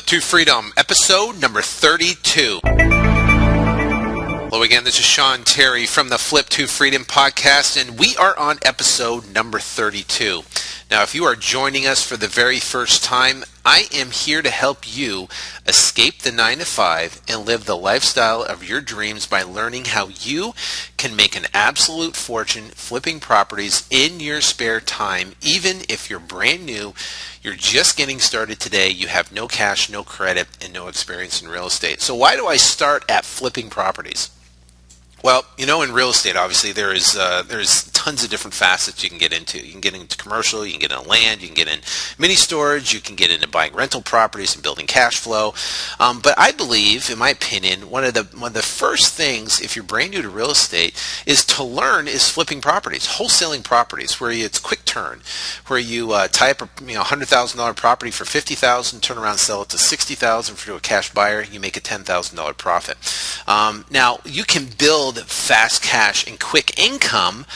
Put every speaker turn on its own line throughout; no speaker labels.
to Freedom, episode number 32. Hello again, this is Sean Terry from the Flip to Freedom podcast, and we are on episode number 32. Now, if you are joining us for the very first time, I am here to help you escape the 9-to-5 and live the lifestyle of your dreams by learning how you can make an absolute fortune flipping properties in your spare time, even if you're brand new, you're just getting started today, you have no cash, no credit, and no experience in real estate. So why do I start at flipping properties? Well, you know, in real estate, obviously, there's tons of different facets you can get into. You can get into commercial, you can get into land, you can get in mini storage, you can get into buying rental properties and building cash flow. But I believe, in my opinion, one of the first things, if you're brand new to real estate, is to learn is flipping properties, wholesaling properties, where it's quick turn, where you tie up a $100,000 property for $50,000, turn around, sell it to $60,000 for a cash buyer, you make a $10,000 profit. Now, you can build fast cash and quick income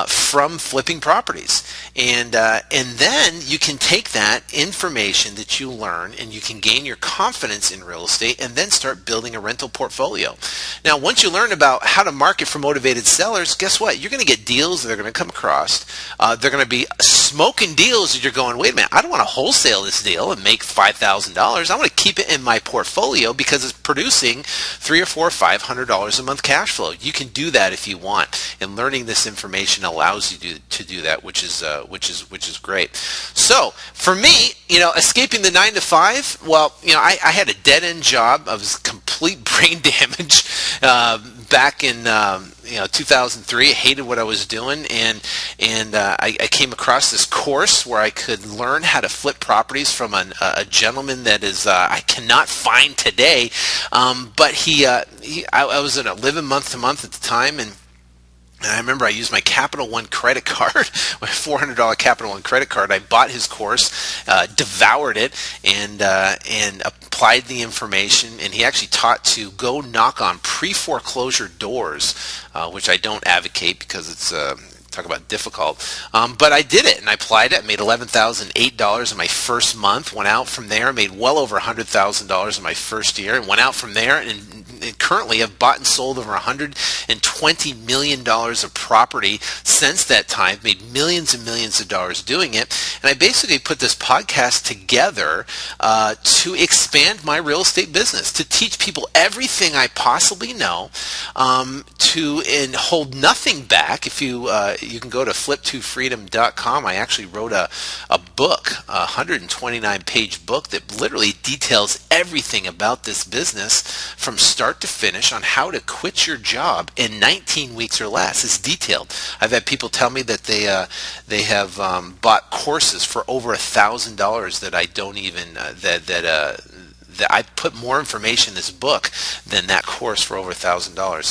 from flipping properties, and then you can take that information that you learn and you can gain your confidence in real estate and then start building a rental portfolio. Now, once you learn about how to market for motivated sellers, guess what? You're going to get deals that they're going to come across. They're going to be smoking deals that you're going, wait a minute, I don't want to wholesale this deal and make $5,000. I want to keep it in my portfolio because it's producing $300 or $500 a month cash flow. You can do that if you want, and learning this information allows you to do that, which is great. So for me, escaping the 9-to-5, well, I had a dead end job. I was complete brain damage back in 2003. I hated what I was doing, and I came across this course where I could learn how to flip properties from a gentleman that is I cannot find today, but I was in a living month to month at the time, and I remember I used my Capital One credit card, my $400 Capital One credit card. I bought his course, devoured it, and applied the information. And he actually taught to go knock on pre-foreclosure doors, which I don't advocate because it's talk about difficult. But I did it, and I applied it. I made $11,008 in my first month. Went out from there, made well over $100,000 in my first year, and went out from there. And currently, I've bought and sold over $120 million of property since that time. Made millions and millions of dollars doing it. And I basically put this podcast together to expand my real estate business, to teach people everything I possibly know, and hold nothing back. If you can go to flip2freedom.com. I actually wrote a book, a 129-page book that literally details everything about this business from start to finish on how to quit your job in 19 weeks or less. It's detailed. I've had people tell me that they have bought courses for over $1,000 that I don't even that I put more information in this book than that course for over $1,000.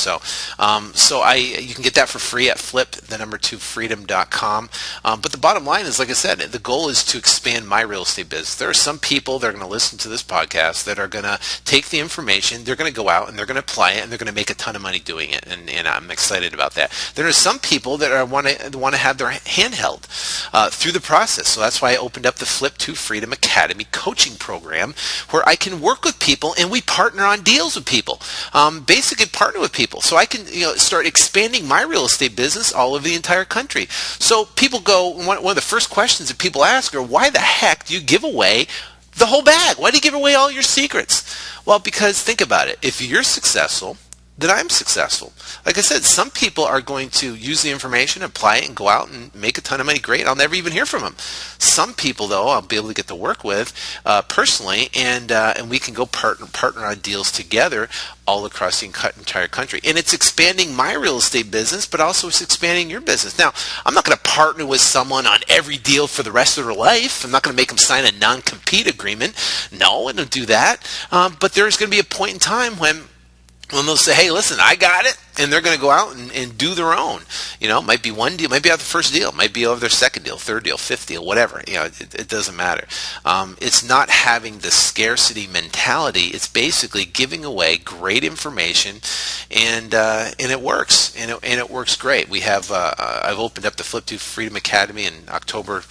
So you can get that for free at flip2freedom.com. But the bottom line is, like I said, the goal is to expand my real estate business. There are some people that are going to listen to this podcast that are going to take the information, they're going to go out and they're going to apply it, and they're going to make a ton of money doing it. And I'm excited about that. There are some people that want to have their hand held through the process. So that's why I opened up the Flip to Freedom Academy coaching program, where I can work with people and we partner on deals with people. Basically partner with people so I can start expanding my real estate business all over the entire country. So people go, one of the first questions that people ask are, why the heck do you give away the whole bag? Why do you give away all your secrets? Well, because think about it. If you're successful, then I'm successful. Like I said, some people are going to use the information, apply it, and go out and make a ton of money. Great. I'll never even hear from them. Some people, though, I'll be able to get to work with personally, and we can go partner on deals together all across the entire country. And it's expanding my real estate business, but also it's expanding your business. Now, I'm not going to partner with someone on every deal for the rest of their life. I'm not going to make them sign a non-compete agreement. No, I don't do that. But there's going to be a point in time when they'll say, hey, listen, I got it. and they're going to go out and do their own. It might be one deal, might be out the first deal, might be over their second deal, third deal, fifth deal, whatever. It doesn't matter. It's not having the scarcity mentality. It's basically giving away great information, and it works, and it works great. We have I've opened up the Flip to Freedom Academy in October,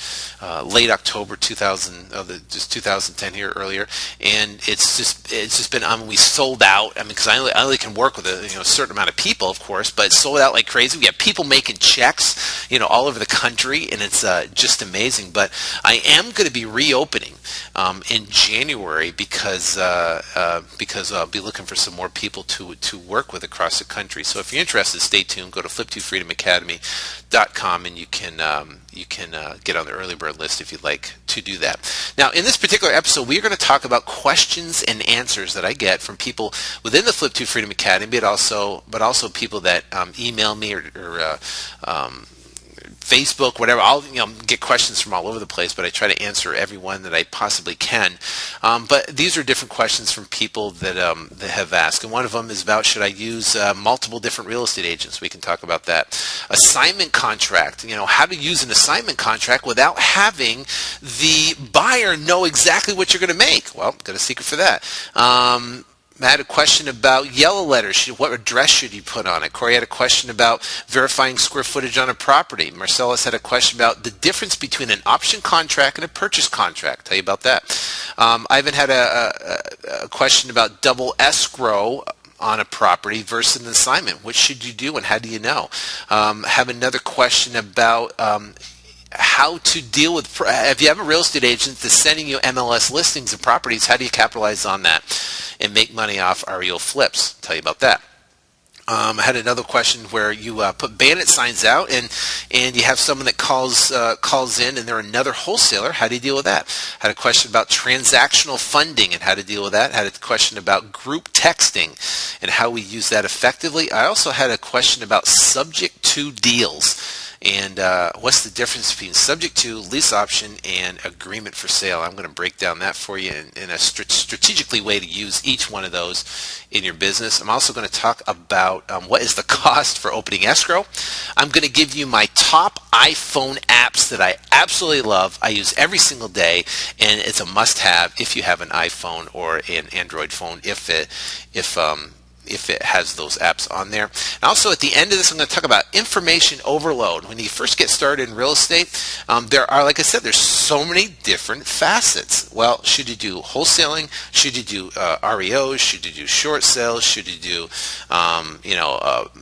late October 2010 here earlier, and it's just been. We sold out. Because I only can work with a certain amount of people, of course, but it's sold out like crazy. We have people making checks, all over the country, and it's just amazing. But I am going to be reopening in January because I'll be looking for some more people to work with across the country. So if you're interested, stay tuned. Go to flip2freedomacademy.com and you can get on the early bird list if you'd like to do that. Now, in this particular episode, we are going to talk about questions and answers that I get from people within the Flip to Freedom Academy, but also people that email me or Facebook, whatever. I'll get questions from all over the place, but I try to answer every one that I possibly can. But these are different questions from people that have asked, and one of them is about, should I use multiple different real estate agents? We can talk about that. Assignment contract. How to use an assignment contract without having the buyer know exactly what you're going to make. Well, got a secret for that. I had a question about yellow letters. What address should you put on it? Corey had a question about verifying square footage on a property. Marcellus had a question about the difference between an option contract and a purchase contract. Tell you about that. Ivan had a question about double escrow on a property versus an assignment. What should you do and how do you know? Have another question about how to deal with, if you have a real estate agent that's sending you MLS listings of properties, how do you capitalize on that and make money off REO flips? Tell you about that. I had another question where you put bandit signs out and you have someone that calls in and they're another wholesaler. How do you deal with that? Had a question about transactional funding and how to deal with that. Had a question about group texting and how we use that effectively. I also had a question about subject to deals. And what's the difference between subject to, lease option, and agreement for sale? I'm going to break down that for you in a strategically way to use each one of those in your business. I'm also going to talk about what is the cost for opening escrow. I'm going to give you my top iPhone apps that I absolutely love. I use every single day, and it's a must-have if you have an iPhone or an Android phone, if it has those apps on there. And also at the end of this, I'm going to talk about information overload. When you first get started in real estate, there are, like I said, there's so many different facets. Well, should you do wholesaling? Should you do REOs? Should you do short sales? Should you do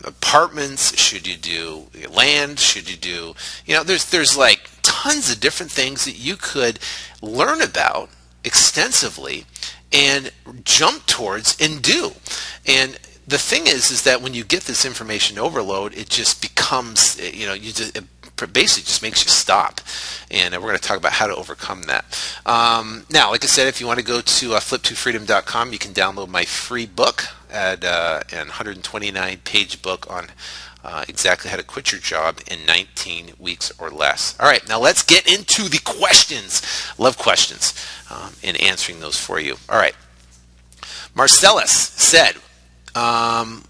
apartments? Should you do land? Should you do, there's like tons of different things that you could learn about extensively and jump towards and do. And the thing is that when you get this information overload, it just becomes, it basically just makes you stop. And we're going to talk about how to overcome that. Now, like I said, if you want to go to flip2freedom.com, you can download my free book and 129-page book on exactly how to quit your job in 19 weeks or less. All right, now let's get into the questions. Love questions and answering those for you. All right. Marcellus said,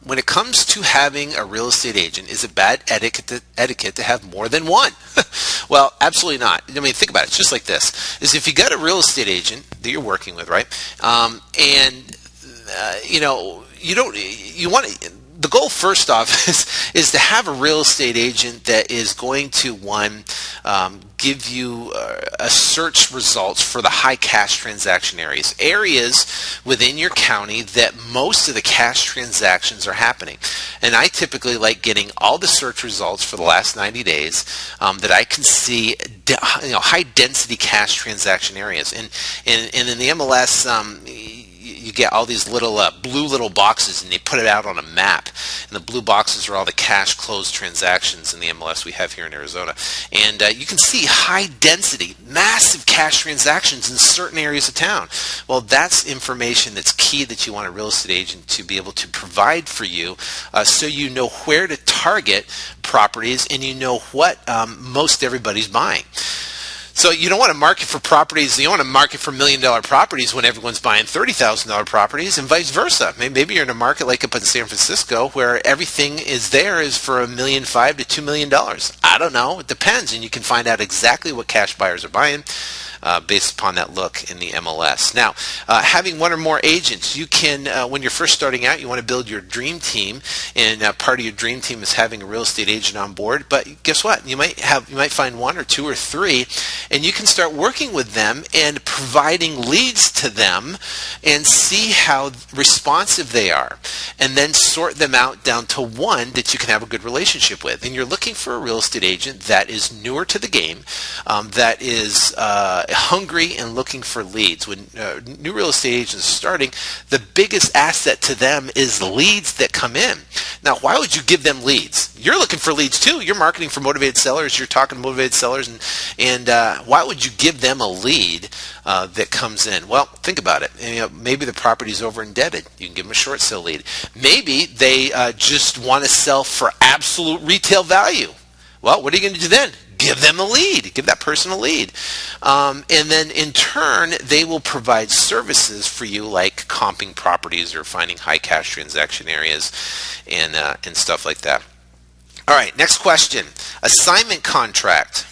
when it comes to having a real estate agent, is it bad etiquette to have more than one? Well, absolutely not. I mean, think about it. It's just like this. Is if you got a real estate agent that you're working with, right? The goal first off is to have a real estate agent that is going to, one, give you a search results for the high cash transaction areas within your county that most of the cash transactions are happening. And I typically like getting all the search results for the last 90 days that I can see high density cash transaction areas. And in the MLS, you get all these little blue little boxes, and they put it out on a map. And the blue boxes are all the cash closed transactions in the MLS we have here in Arizona. And you can see high density, massive cash transactions in certain areas of town. Well, that's information that's key that you want a real estate agent to be able to provide for you, so you know where to target properties and you know what most everybody's buying. So you don't want to market for properties. You don't want to market for $1 million properties when everyone's buying $30,000 properties, and vice versa. Maybe you're in a market like up in San Francisco where everything is for $1.5 million to $2 million. I don't know. It depends, and you can find out exactly what cash buyers are buying based upon that look in the MLS. Now, having one or more agents, you can, when you're first starting out, you want to build your dream team, and part of your dream team is having a real estate agent on board. But guess what? You might find one or two or three, and you can start working with them and providing leads to them and see how responsive they are, and then sort them out down to one that you can have a good relationship with. And you're looking for a real estate agent that is newer to the game, that is hungry and looking for leads. When new real estate agents are starting, the biggest asset to them is leads that come in. Now, why would you give them leads? You're looking for leads too. You're marketing for motivated sellers. You're talking to motivated sellers, and why would you give them a lead that comes in? Well, think about it. Maybe the property's over indebted. You can give them a short sale lead. Maybe they just want to sell for absolute retail value. Well, what are you going to do then? Give them a lead. Give that person a lead. And then in turn, they will provide services for you like comping properties or finding high cash transaction areas and stuff like that. All right, next question. Assignment contract.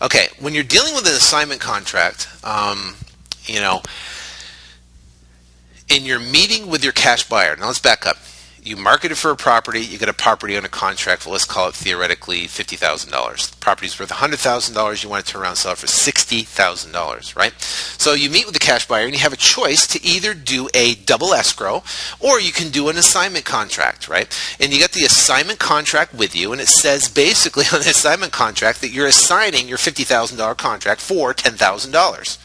Okay, when you're dealing with an assignment contract, and you're meeting with your cash buyer. Now let's back up. You marketed for a property, you get a property on a contract for, let's call it theoretically $50,000. The property's worth $100,000, you want to turn around and sell it for $60,000, right? So you meet with the cash buyer and you have a choice to either do a double escrow or you can do an assignment contract, right? And you get the assignment contract with you, and it says basically on the assignment contract that you're assigning your $50,000 contract for $10,000.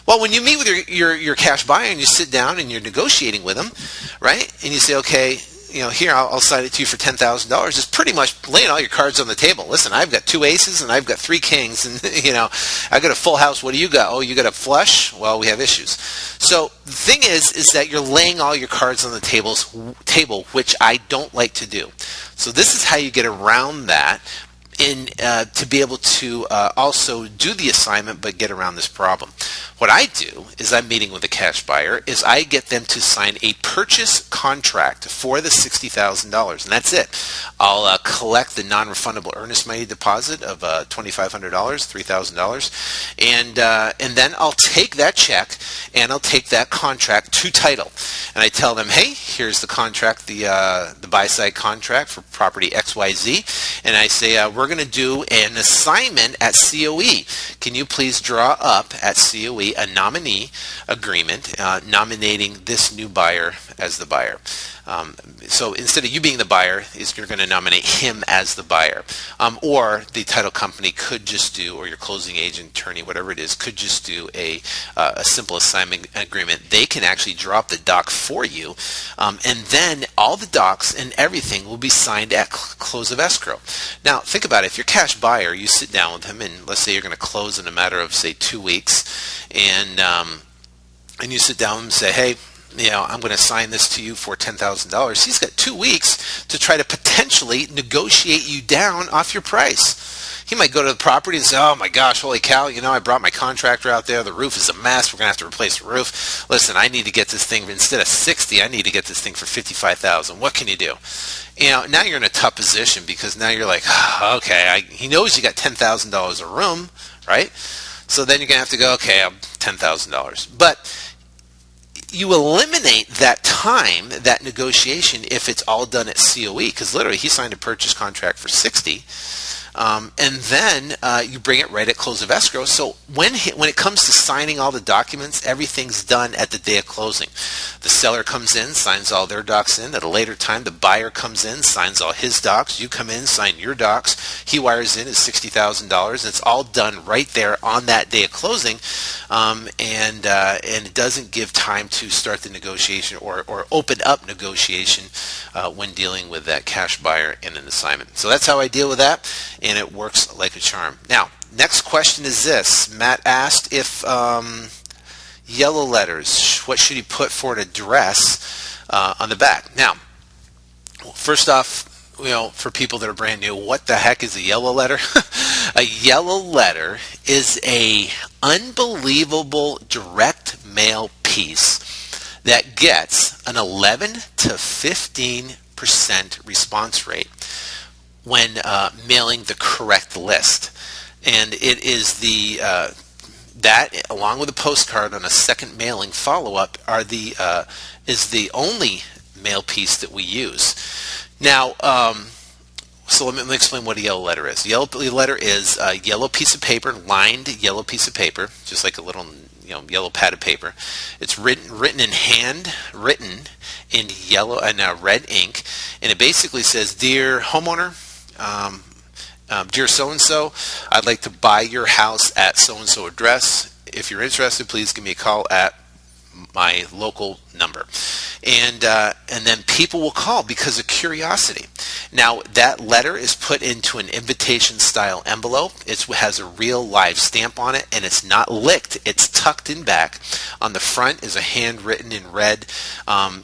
Well, when you meet with your cash buyer and you sit down and you're negotiating with them, right? And you say, okay, here I'll sign it to you for $10,000. It's pretty much laying all your cards on the table. Listen, I've got 2 aces and I've got 3 kings, and I've got a full house. What do you got? Oh, you got a flush? Well, we have issues. So the thing is that you're laying all your cards on the table, which I don't like to do. So this is how you get around that, to be able to also do the assignment but get around this problem. What I do is I'm meeting with the cash buyer is I get them to sign a purchase contract for the $60,000, and that's it. I'll collect the non-refundable earnest money deposit of $2,500, $3,000, and then I'll take that check and I'll take that contract to title, and I tell them, hey, here's the contract, the buy-side contract for property XYZ, and I say we're going to do an assignment at COE. Can you please draw up at COE a nominee agreement nominating this new buyer as the buyer? So instead of you being the buyer, you're going to nominate him as the buyer. Or the title company could just do, or your closing agent, attorney, whatever it is, could just do a simple assignment agreement. They can actually draw up the doc for you, and then all the docs and everything will be signed at close of escrow. Now, think about it. If you're cash buyer, you sit down with him, and let's say you're going to close in a matter of, say, 2 weeks, and you sit down and say, hey, I'm going to sign this to you for $10,000. He's got 2 weeks to try to potentially negotiate you down off your price. He might go to the property and say, oh my gosh, holy cow, I brought my contractor out there. The roof is a mess. We're going to have to replace the roof. Listen, I need to get this thing, instead of $60,000, I need to get this thing for $55,000. What can you do? Now you're in a tough position, because now you're like, okay, he knows you got $10,000 a room, right? So then you're going to have to go, okay, I'm $10,000. But you eliminate that time, that negotiation, if it's all done at COE, because literally he signed a purchase contract for $60,000. And then you bring it right at close of escrow. So when it comes to signing all the documents, everything's done at the day of closing. The seller comes in, signs all their docs in. At a later time, the buyer comes in, signs all his docs. You come in, sign your docs. He wires in his $60,000. It's all done right there on that day of closing, and it doesn't give time to start the negotiation or open up negotiation when dealing with that cash buyer in an assignment. So that's how I deal with that, and it works like a charm. Now, next question is this. Matt asked if yellow letters, what should he put for an address on the back? Now, first off, for people that are brand new, what the heck is a yellow letter? A yellow letter is a unbelievable direct mail piece that gets an 11 to 15% response rate when mailing the correct list. And it is that, along with a postcard on a second mailing follow-up, is the only mail piece that we use. Now, so let me explain what a yellow letter is. A yellow letter is a yellow piece of paper, lined yellow piece of paper, just like a little yellow pad of paper. It's written in yellow and red ink, and it basically says, "Dear homeowner, dear so-and-so, I'd like to buy your house at so-and-so address. If you're interested, please give me a call at my local number." And then people will call because of curiosity. Now, that letter is put into an invitation style envelope. It has a real live stamp on it, and it's not licked. It's tucked in back. On the front is a handwritten in red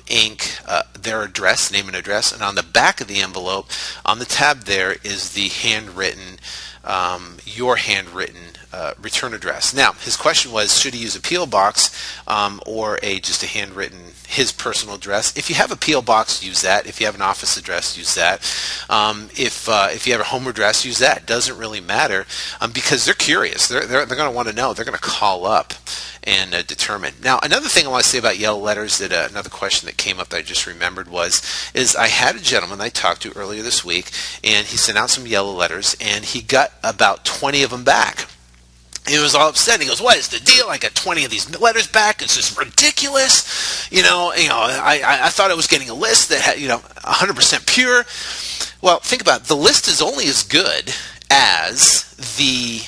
ink their address, name and address, and on the back of the envelope, on the tab there, is the handwritten your handwritten return address. Now, his question was, should he use a P.O. box or just a handwritten, his personal address? If you have a P.O. box, use that. If you have an office address, use that. If you have a home address, use that. It doesn't really matter because they're curious. They're going to want to know. They're going to call up and determine. Now, another thing I want to say about yellow letters, that another question that came up that I just remembered is I had a gentleman I talked to earlier this week, and he sent out some yellow letters, and he got about 20 of them back. He was all upset. He goes, "What is the deal? I got 20 of these letters back. It's just ridiculous. I thought I was getting a list that had 100% pure." Well, think about it. The list is only as good as the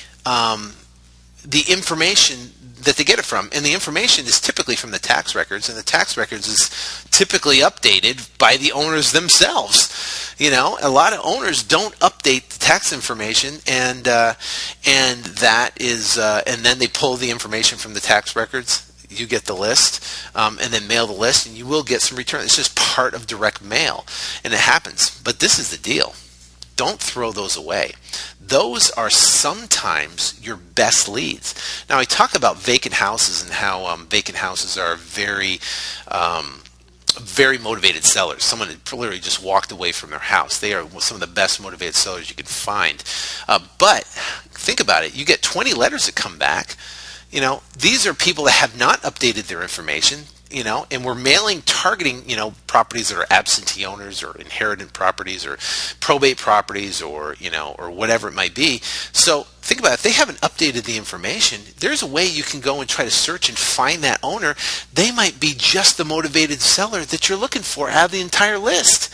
information that they get it from, and the information is typically from the tax records, and the tax records is typically updated by the owners themselves. A lot of owners don't update the tax information, and that is, and then they pull the information from the tax records. You get the list, and then mail the list, and you will get some return. It's just part of direct mail, and it happens. But this is the deal. Don't throw those away. Those are sometimes your best leads. Now, I talk about vacant houses and how vacant houses are very motivated sellers. Someone that literally just walked away from their house. They are some of the best motivated sellers you can find. But think about it. You get 20 letters that come back. These are people that have not updated their information. And we're targeting, properties that are absentee owners or inherited properties or probate properties or whatever it might be. So think about it. If they haven't updated the information, there's a way you can go and try to search and find that owner. They might be just the motivated seller that you're looking for out of the entire list.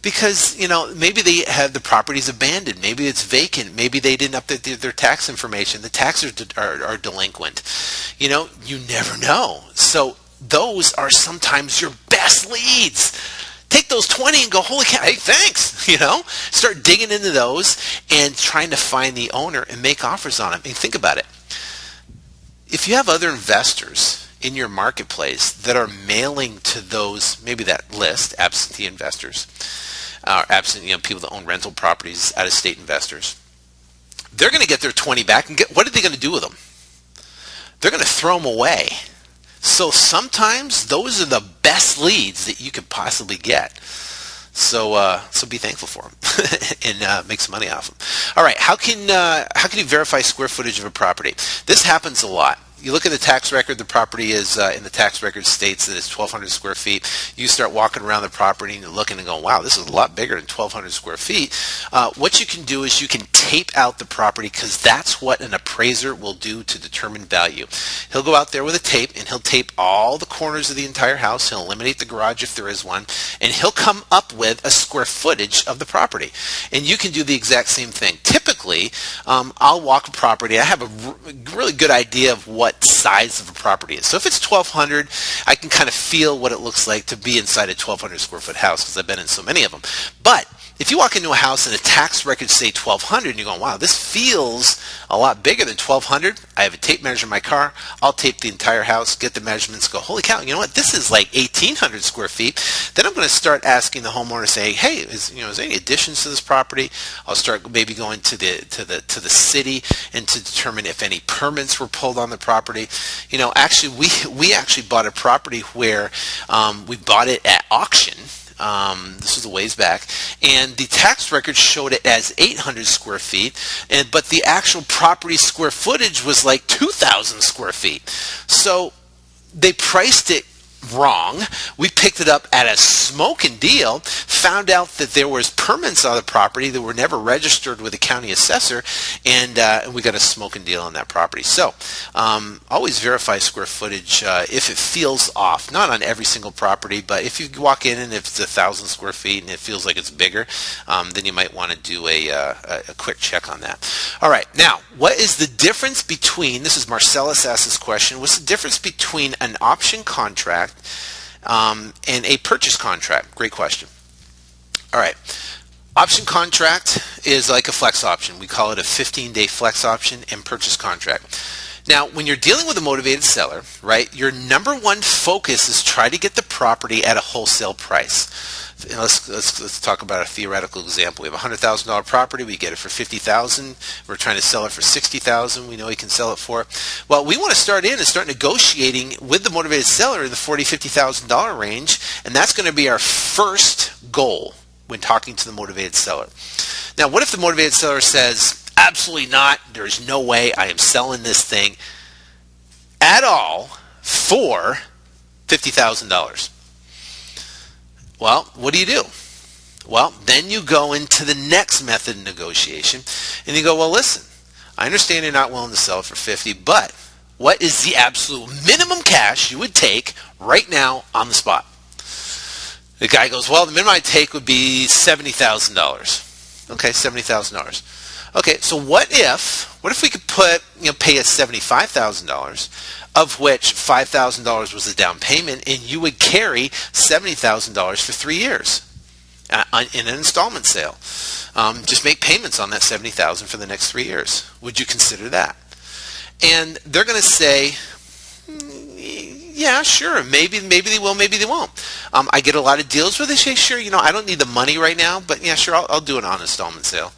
Because, maybe they have the properties abandoned. Maybe it's vacant. Maybe they didn't update their tax information. The taxes are delinquent. You never know. So those are sometimes your best leads. Take those 20 and go, holy cow, hey, thanks. Start digging into those and trying to find the owner and make offers on them. And think about it. If you have other investors in your marketplace that are mailing to those, maybe that list, absentee investors, people that own rental properties, out-of-state investors, they're going to get their 20 back, and what are they going to do with them? They're going to throw them away. So sometimes those are the best leads that you could possibly get. So be thankful for them and make some money off them. All right, how can you verify square footage of a property? This happens a lot. You look at the tax record, the property is in the tax record states that it's 1,200 square feet. You start walking around the property and you're looking and going, wow, this is a lot bigger than 1,200 square feet. What you can do is you can tape out the property, because that's what an appraiser will do to determine value. He'll go out there with a tape and he'll tape all the corners of the entire house. He'll eliminate the garage if there is one, and he'll come up with a square footage of the property. And you can do the exact same thing. Typically, I'll walk a property. I have a really good idea of what size of a property is. So if it's 1,200, I can kind of feel what it looks like to be inside a 1,200 square foot house, because I've been in so many of them. But if you walk into a house and the tax records say 1,200 and you're going, wow, this feels a lot bigger than 1,200. I have a tape measure in my car. I'll tape the entire house, get the measurements, go, holy cow, you know what? This is like 1,800 square feet. Then I'm going to start asking the homeowner, say, hey, is there any additions to this property? I'll start maybe going to the city and to determine if any permits were pulled on the property. Actually, we actually bought a property where we bought it at auction. This was a ways back, and the tax record showed it as 800 square feet, but the actual property square footage was like 2,000 square feet. So they priced it wrong. We picked it up at a smoking deal, found out that there was permits on the property that were never registered with the county assessor, and we got a smoking deal on that property. So always verify square footage if it feels off. Not on every single property, but if you walk in and if it's 1,000 square feet and it feels like it's bigger, then you might want to do a quick check on that. All right, now what is the difference between, this is Marcellus asked this question, what's the difference between an option contract and a purchase contract? Great question. All right. Option contract is like a flex option. We call it a 15-day flex option and purchase contract. Now, when you're dealing with a motivated seller, right, your number one focus is try to get the property at a wholesale price. Let's talk about a theoretical example. We have a $100,000 property. We get it for $50,000. We're trying to sell it for $60,000. We know we can sell it for. Well, we want to start negotiating with the motivated seller in the $40,000, $50,000 range, and that's going to be our first goal when talking to the motivated seller. Now, what if the motivated seller says, absolutely not, there's no way I am selling this thing at all for $50,000? Well, what do? Well, then you go into the next method of negotiation and you go, well, listen, I understand you're not willing to sell it for 50, but what is the absolute minimum cash you would take right now on the spot? The guy goes, well, the minimum I'd take would be $70,000. Okay, $70,000. Okay, so what if we could pay us $75,000, of which $5,000 was the down payment, and you would carry $70,000 for 3 years in an installment sale. Just make payments on that $70,000 for the next 3 years. Would you consider that? And they're going to say, yeah, sure, maybe they will, maybe they won't. I get a lot of deals where they say, sure, I don't need the money right now, but yeah, sure, I'll do it on an installment sale.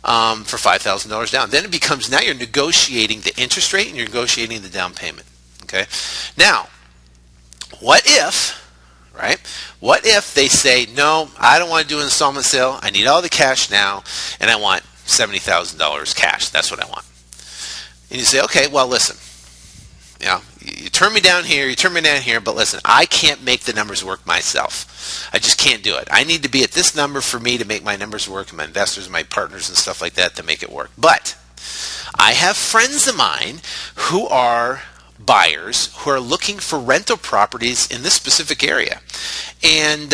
For $5,000 down. Then it becomes, now you're negotiating the interest rate and you're negotiating the down payment. Okay. Now, what if they say, no, I don't want to do an installment sale. I need all the cash now, and I want $70,000 cash. That's what I want. And you say, okay, well, listen, you turn me down here, but listen, I can't make the numbers work myself. I just can't do it. I need to be at this number for me to make my numbers work, and my investors, my partners and stuff like that to make it work. But I have friends of mine who are buyers who are looking for rental properties in this specific area. And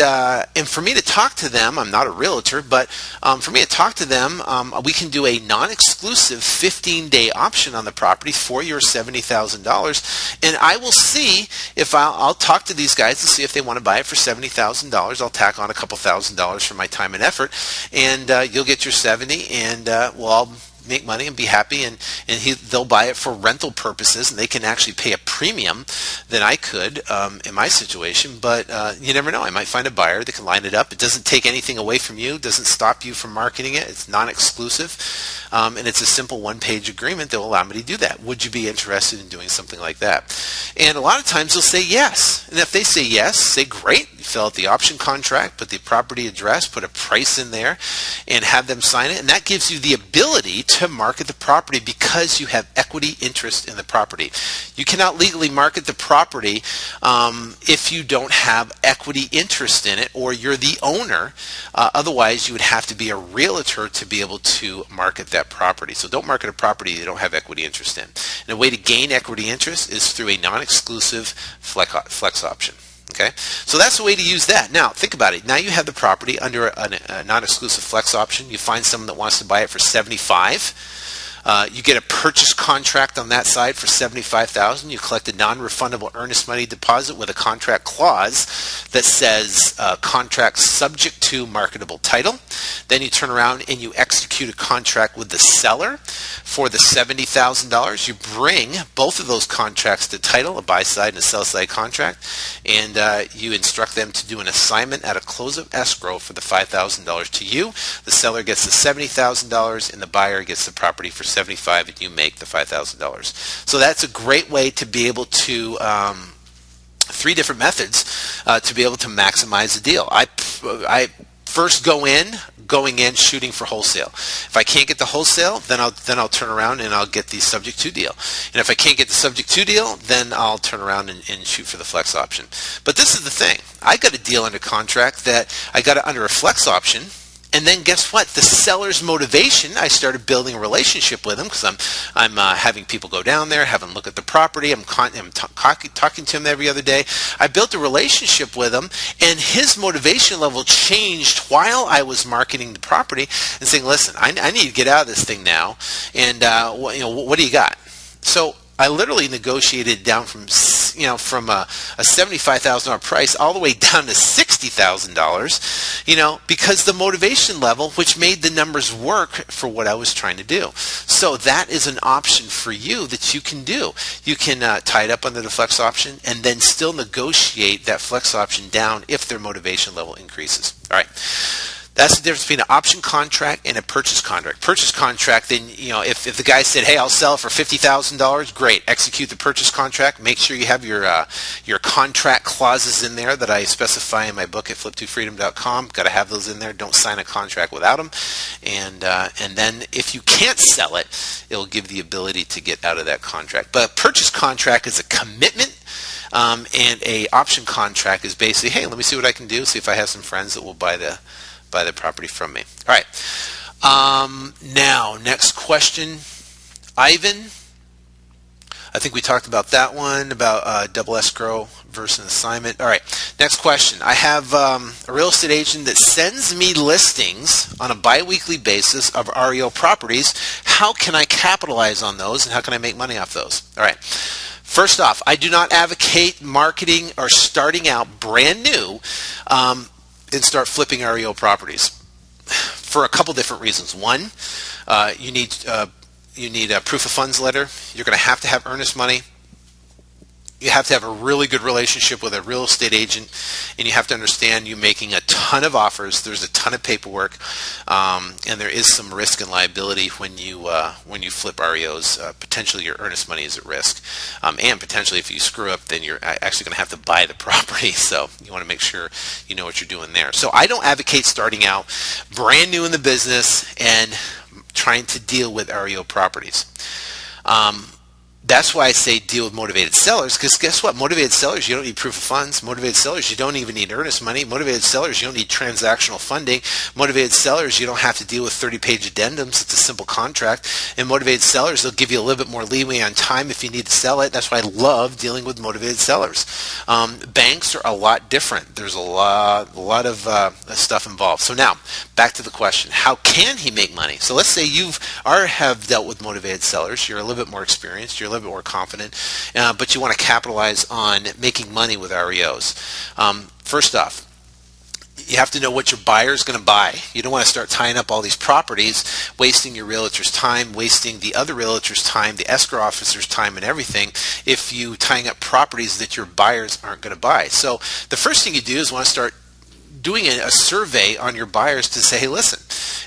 for me to talk to them, I'm not a realtor, but for me to talk to them, we can do a non-exclusive 15-day option on the property for your $70,000. And I will see if I'll talk to these guys to see if they want to buy it for $70,000. I'll tack on a couple $1,000s for my time and effort, and you'll get your 70, and I'll make money and be happy, and they'll buy it for rental purposes, and they can actually pay a premium than I could in my situation. But you never know. I might find a buyer that can line it up. It doesn't take anything away from you. It doesn't stop you from marketing it. It's non-exclusive, and it's a simple one-page agreement that will allow me to do that. Would you be interested in doing something like that? And a lot of times they'll say yes. And if they say yes, say great. You fill out the option contract, put the property address, put a price in there, and have them sign it. And that gives you the ability to market the property because you have equity interest in the property. You cannot legally market the property if you don't have equity interest in it, or you're the owner. Otherwise, you would have to be a realtor to be able to market that property. So don't market a property you don't have equity interest in. And a way to gain equity interest is through a non-exclusive flex option. Okay, so that's the way to use that. Now, think about it. Now you have the property under a non-exclusive flex option. You find someone that wants to buy it for $75,000. You get a purchase contract on that side for $75,000. You collect a non-refundable earnest money deposit with a contract clause that says contract subject to marketable title. Then you turn around and you execute a contract with the seller for the $70,000. You bring both of those contracts to title, a buy side and a sell side contract, and you instruct them to do an assignment at a close of escrow for the $5,000 to you. The seller gets the $70,000 and the buyer gets the property for $75,000, and you make the $5,000. So that's a great way to be able to three different methods to be able to maximize the deal. I first going in shooting for wholesale. If I can't get the wholesale, then I'll turn around and I'll get the subject to deal. And if I can't get the subject to deal, then I'll turn around and shoot for the flex option. But this is the thing. I got a deal under contract that I got it under a flex option. And then guess what? The seller's motivation, I started building a relationship with him because I'm having people go down there, have them look at the property. I'm talking to him every other day. I built a relationship with him, and his motivation level changed while I was marketing the property and saying, listen, I need to get out of this thing now. And what do you got? So I literally negotiated down from a $75,000 price all the way down to $60,000, because the motivation level, which made the numbers work for what I was trying to do. So that is an option for you that you can do. You can tie it up under the flex option and then still negotiate that flex option down if their motivation level increases. All right. That's the difference between an option contract and a purchase contract. Purchase contract, then, if the guy said, hey, I'll sell it for $50,000, great. Execute the purchase contract. Make sure you have your contract clauses in there that I specify in my book at flip2freedom.com. Got to have those in there. Don't sign a contract without them. And then if you can't sell it, it'll give the ability to get out of that contract. But a purchase contract is a commitment. And a option contract is basically, hey, let me see what I can do. See if I have some friends that will buy the property from me. All right. Now, next question. Ivan, I think we talked about that one, about double escrow versus an assignment. All right. Next question. I have a real estate agent that sends me listings on a biweekly basis of REO properties. How can I capitalize on those, and how can I make money off those? All right. First off, I do not advocate marketing or starting out brand new and start flipping REO properties for a couple different reasons. One, you need a proof of funds letter. You're going to have earnest money. You have to have a really good relationship with a real estate agent, and you have to understand you're making a ton of offers. There's a ton of paperwork, and there is some risk and liability when you flip REOs. Potentially your earnest money is at risk, and potentially if you screw up, then you're actually going to have to buy the property. So you want to make sure you know what you're doing there. So I don't advocate starting out brand new in the business and trying to deal with REO properties. That's why I say deal with motivated sellers, because guess what? Motivated sellers, you don't need proof of funds. Motivated sellers, you don't even need earnest money. Motivated sellers, you don't need transactional funding. Motivated sellers, you don't have to deal with 30-page addendums. It's a simple contract. And motivated sellers, they'll give you a little bit more leeway on time if you need to sell it. That's why I love dealing with motivated sellers. Banks are a lot different. There's a lot of stuff involved. So now, back to the question. How can he make money? So let's say you have dealt with motivated sellers. You're a little bit more experienced. You're a little bit more confident, but you want to capitalize on making money with REOs. First off, you have to know what your buyer is going to buy. You don't want to start tying up all these properties, wasting your realtor's time, wasting the other realtor's time, the escrow officer's time, and everything if you tying up properties that your buyers aren't going to buy. So the first thing you do is want to start doing a survey on your buyers to say, hey, listen,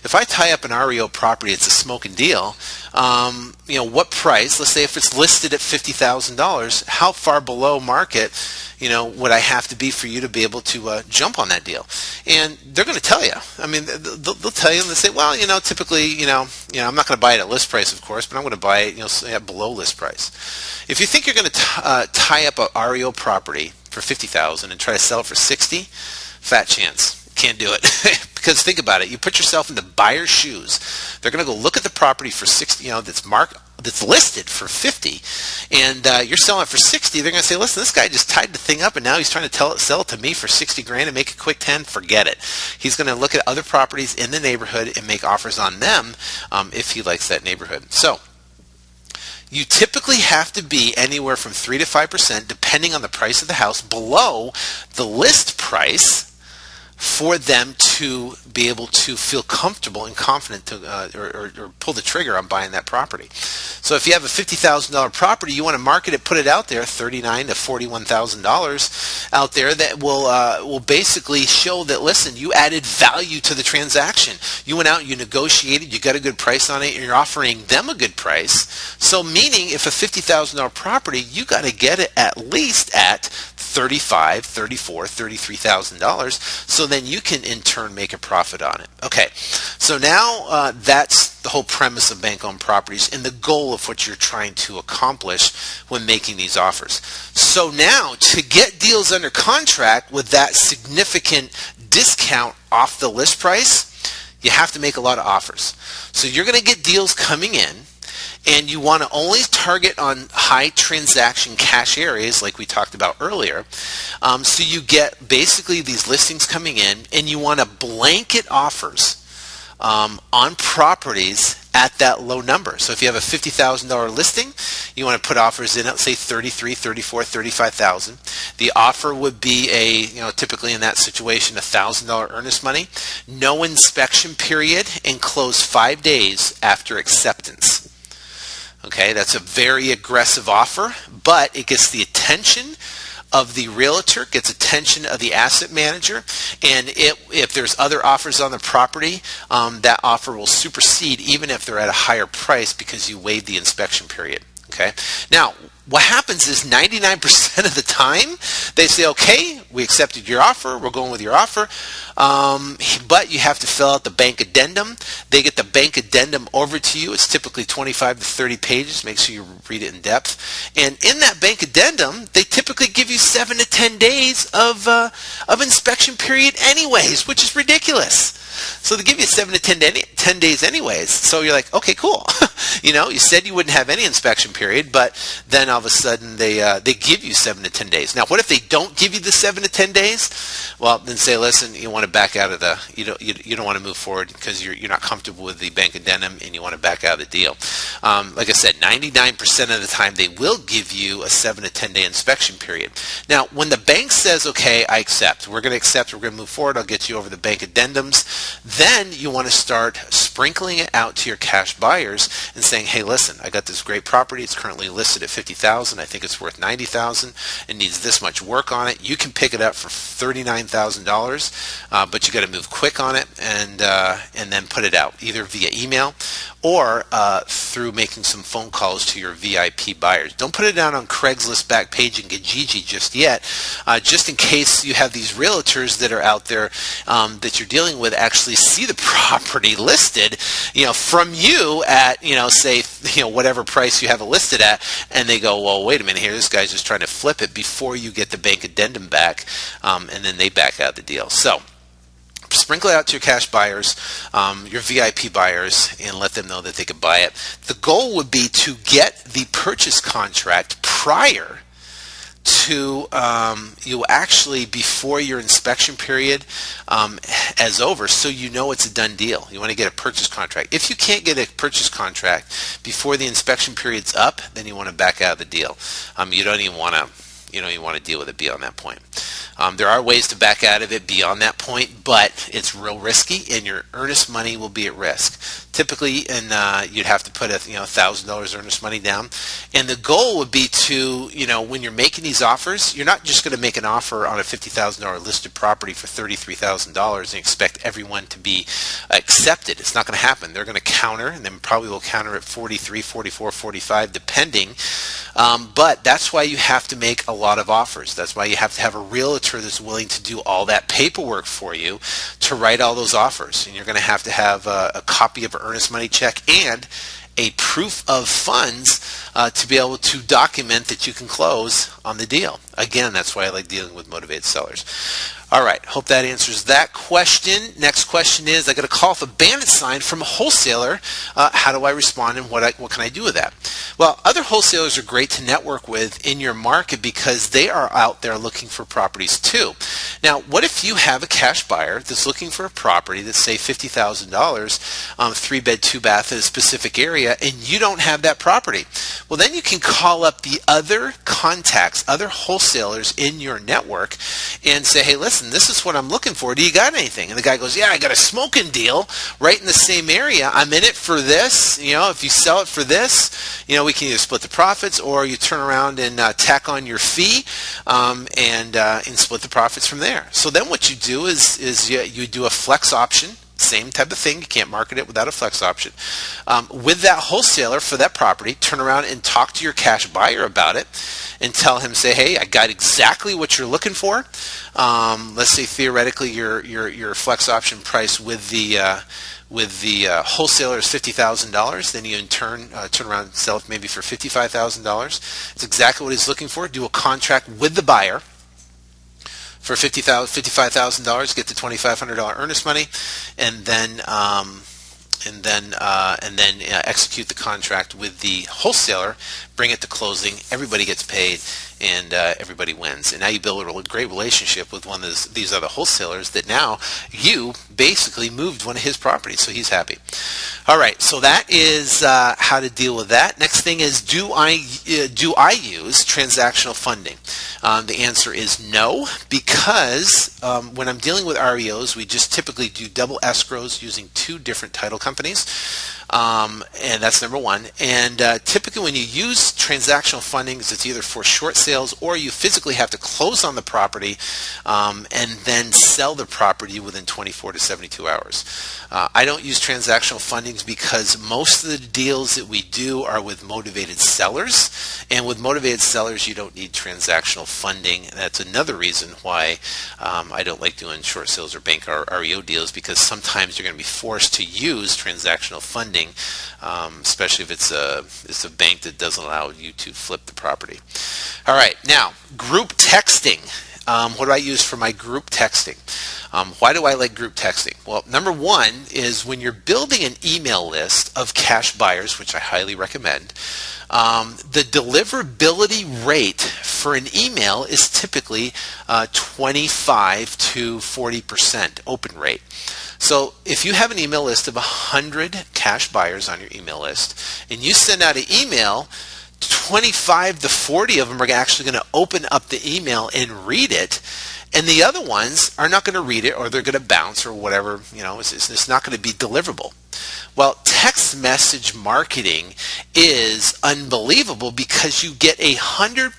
if I tie up an REO property, it's a smoking deal. What price? Let's say if it's listed at $50,000, how far below market, would I have to be for you to be able to jump on that deal? And they're going to tell you. I mean, they'll tell you, and they say, well, typically, I'm not going to buy it at list price, of course, but I'm going to buy it, at below list price. If you think you're going to tie up a REO property for $50,000 and try to sell it for $60,000, fat chance. Can't do it. Because think about it. You put yourself in the buyer's shoes. They're going to go look at the property for $60,000, that's listed for $50,000, and you're selling it for $60,000. They're going to say, listen, this guy just tied the thing up, and now he's trying to sell it to me for $60,000 and make a quick 10. Forget it. He's going to look at other properties in the neighborhood and make offers on them if he likes that neighborhood. So you typically have to be anywhere from 3 to 5%, depending on the price of the house, below the list price for them to be able to feel comfortable and confident to or pull the trigger on buying that property. So if you have a $50,000 property, you want to market it, put it out there, $39,000 to $41,000 out there, that will basically show that, listen, you added value to the transaction. You went out, you negotiated, you got a good price on it, and you're offering them a good price. So meaning, if a $50,000 property, you got to get it at least at $35,000, $34,000, $33,000, so then you can in turn make a profit on it. Okay, so now that's the whole premise of bank-owned properties and the goal of what you're trying to accomplish when making these offers. So now, to get deals under contract with that significant discount off the list price, you have to make a lot of offers. So you're going to get deals coming in, and you want to only target on high transaction cash areas like we talked about earlier. So you get basically these listings coming in, and you want to blanket offers on properties at that low number. So if you have a $50,000 listing, you want to put offers in at, say, $33,000, $34,000, $35,000. The offer would be typically in that situation, $1,000 earnest money, no inspection period, and close 5 days after acceptance. Okay, that's a very aggressive offer, but it gets the attention of the realtor, gets attention of the asset manager, and if there's other offers on the property, that offer will supersede even if they're at a higher price because you waived the inspection period. Okay, now what happens is 99% of the time they say, okay, we accepted your offer, we're going with your offer, but you have to fill out the bank addendum. They get the bank addendum over to you. It's typically 25 to 30 pages. Make sure you read it in depth. And in that bank addendum, they typically give you 7 to 10 days of inspection period anyways, which is ridiculous. So they give you 7 to 10 days anyways. So you're like, okay, cool. You said you wouldn't have any inspection period, but then all of a sudden they give you 7 to 10 days. Now, what if they don't give you the 7 to 10 days? Well, then say, listen, you want to back out of you don't want to move forward because you're not comfortable with the bank addendum and you want to back out of the deal. Like I said, 99% of the time they will give you a 7 to 10 day inspection period. Now, when the bank says, okay, I accept, we're going to move forward, I'll get you over the bank addendums, then you want to start sprinkling it out to your cash buyers and saying, hey, listen, I got this great property. It's currently listed at $50,000. I think it's worth $90,000. It needs this much work on it. You can pick it up for $39,000, but you got to move quick on it and then put it out either via email or through making some phone calls to your VIP buyers. Don't put it out on Craigslist, Backpage, and Kijiji just yet, just in case you have these realtors that are out there that you're dealing with actually see the property listed, from you at, say, whatever price you have it listed at, and they go, well, wait a minute here, this guy's just trying to flip it before you get the bank addendum back, and then they back out the deal. So sprinkle it out to your cash buyers, your VIP buyers, and let them know that they could buy it. The goal would be to get the purchase contract prior to before your inspection period is over, so it's a done deal. You want to get a purchase contract. If you can't get a purchase contract before the inspection period's up, then you want to back out of the deal. You don't even want to deal with it beyond that point. There are ways to back out of it beyond that point, but it's real risky, and your earnest money will be at risk. Typically, you'd have to put $1,000 earnest money down, and the goal would be to, when you're making these offers, you're not just going to make an offer on a $50,000 listed property for $33,000 and expect everyone to be accepted. It's not going to happen. They're going to counter, and then probably will counter at 43, 44, 45, depending. But that's why you have to make a lot of offers. That's why you have to have a realtor that's willing to do all that paperwork for you to write all those offers. And you're going to have a copy of an earnest money check and a proof of funds to be able to document that you can close on the deal. Again, that's why I like dealing with motivated sellers. All right, hope that answers that question. Next question is, I got a call off a bandit sign from a wholesaler. How do I respond, and what can I do with that? Well, other wholesalers are great to network with in your market because they are out there looking for properties too. Now, what if you have a cash buyer that's looking for a property that's, say, $50,000, 3-bed, 2-bath in a specific area, and you don't have that property? Well, then you can call up the other contacts, other wholesalers in your network and say, hey, listen, this is what I'm looking for. Do you got anything? And the guy goes, yeah, I got a smoking deal right in the same area. I'm in it for this. If you sell it for this, we can either split the profits, or you turn around and tack on your fee and split the profits from there. So then what you do is you do a flex option. Same type of thing. You can't market it without a flex option. With that wholesaler for that property, turn around and talk to your cash buyer about it and tell him, say, hey, I got exactly what you're looking for. Let's say theoretically your flex option price with the wholesaler is $50,000. Then you in turn turn around and sell it maybe for $55,000. It's exactly what he's looking for. Do a contract with the buyer for $55,000, get the $2,500 earnest money, and then execute the contract with the wholesaler. Bring it to closing. Everybody gets paid, and everybody wins. And now you build a great relationship with one of these other wholesalers that now you basically moved one of his properties, so he's happy. All right, so that is how to deal with that. Next thing is, do I use transactional funding? The answer is no, because when I'm dealing with REOs, we just typically do double escrows using 2 different title companies. And that's number one. And typically when you use transactional funding, it's either for short sales or you physically have to close on the property and then sell the property within 24 to 72 hours. I don't use transactional fundings because most of the deals that we do are with motivated sellers, and with motivated sellers you don't need transactional funding. That's another reason why I don't like doing short sales or bank or REO deals, because sometimes you're going to be forced to use transactional funding, especially if it's a bank that doesn't allow you to flip the property. All right, now group texting. What do I use for my group texting? Why do I like group texting? Well, number one is when you're building an email list of cash buyers, which I highly recommend, the deliverability rate for an email is typically 25 to 40% open rate. So if you have an email list of 100 cash buyers on your email list and you send out an email, 25 to 40 of them are actually going to open up the email and read it, and the other ones are not going to read it, or they're going to bounce or whatever. It's not going to be deliverable. Well, text message marketing is unbelievable because you get 100%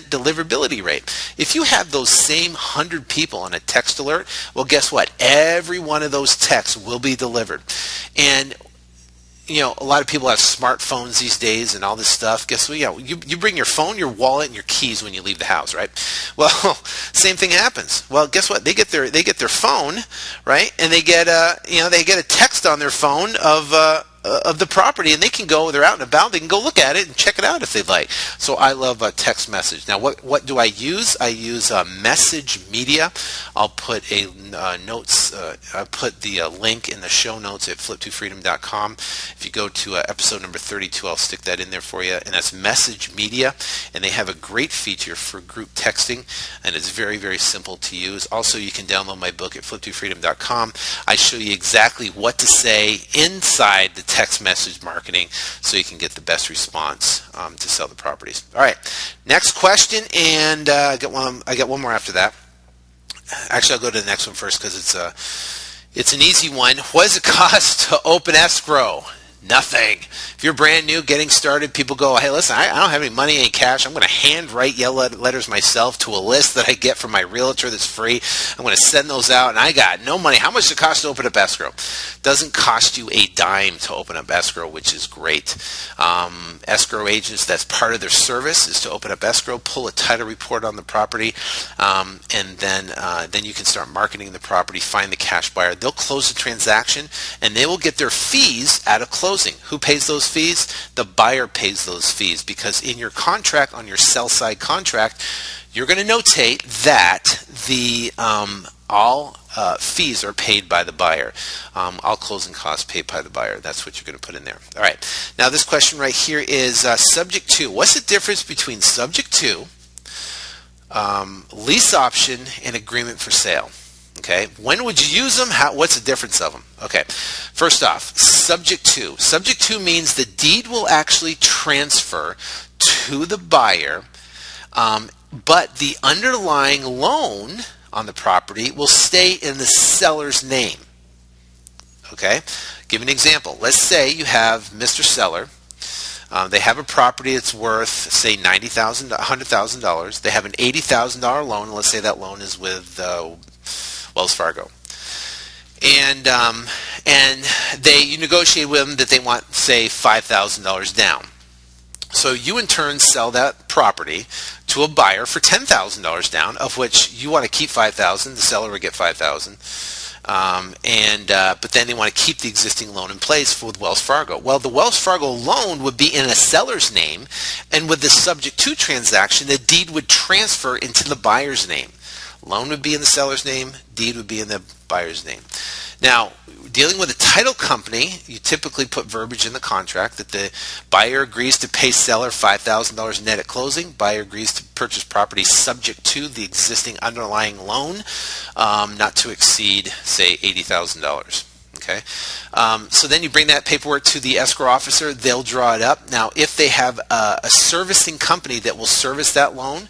deliverability rate. If you have those same 100 people on a text alert, well, guess what? Every one of those texts will be delivered. And a lot of people have smartphones these days and all this stuff. Guess what? You bring your phone, your wallet, and your keys when you leave the house, right? Well, same thing happens. Well, guess what? They get their phone, right? And they get a text on their phone of the property, and they're out and about, they can go look at it and check it out if they'd like. So I love text message. Now what do I use? I use message media. I'll put I put the link in the show notes at flip2freedom.com. If you go to episode number 32, I'll stick that in there for you, and that's message media, and they have a great feature for group texting, and it's very, very simple to use. Also, you can download my book at flip2freedom.com. I show you exactly what to say inside the text message marketing so you can get the best response to sell the properties. All right, next question, and I got one more after that. Actually, I'll go to the next one first because it's an easy one. What does it cost to open escrow? Nothing. If you're brand new, getting started, people go, hey, listen, I don't have any money, any cash. I'm going to handwrite yellow letters myself to a list that I get from my realtor that's free. I'm going to send those out, and I got no money. How much does it cost to open up escrow? Doesn't cost you a dime to open up escrow, which is great. Escrow agents, that's part of their service, is to open up escrow, pull a title report on the property, and then you can start marketing the property, find the cash buyer. They'll close the transaction, and they will get their fees out of closing. Who pays those fees? The buyer pays those fees, because in your contract, on your sell side contract, you're going to notate that the all fees are paid by the buyer. All closing costs paid by the buyer. That's what you're going to put in there. All right. Now this question right here is subject to. What's the difference between subject to, lease option, and agreement for sale? Okay, when would you use them? What's the difference of them? Okay, first off, subject to. Subject to means the deed will actually transfer to the buyer, but the underlying loan on the property will stay in the seller's name. Okay, give an example. Let's say you have Mr. Seller. They have a property that's worth, say, $90,000, $100,000. They have an $80,000 loan. Let's say that loan is with Wells Fargo, and you negotiate with them that they want, say, $5,000 down. So you in turn sell that property to a buyer for $10,000 down, of which you want to keep $5,000. The seller would get $5,000, but then they want to keep the existing loan in place with Wells Fargo. Well, the Wells Fargo loan would be in a seller's name, and with the subject to transaction, the deed would transfer into the buyer's name. Loan would be in the seller's name, deed would be in the buyer's name. Now, dealing with a title company, you typically put verbiage in the contract that the buyer agrees to pay seller $5,000 net at closing. Buyer agrees to purchase property subject to the existing underlying loan, not to exceed, say, $80,000. Okay, so then you bring that paperwork to the escrow officer. They'll draw it up. Now, if they have a servicing company that will service that loan,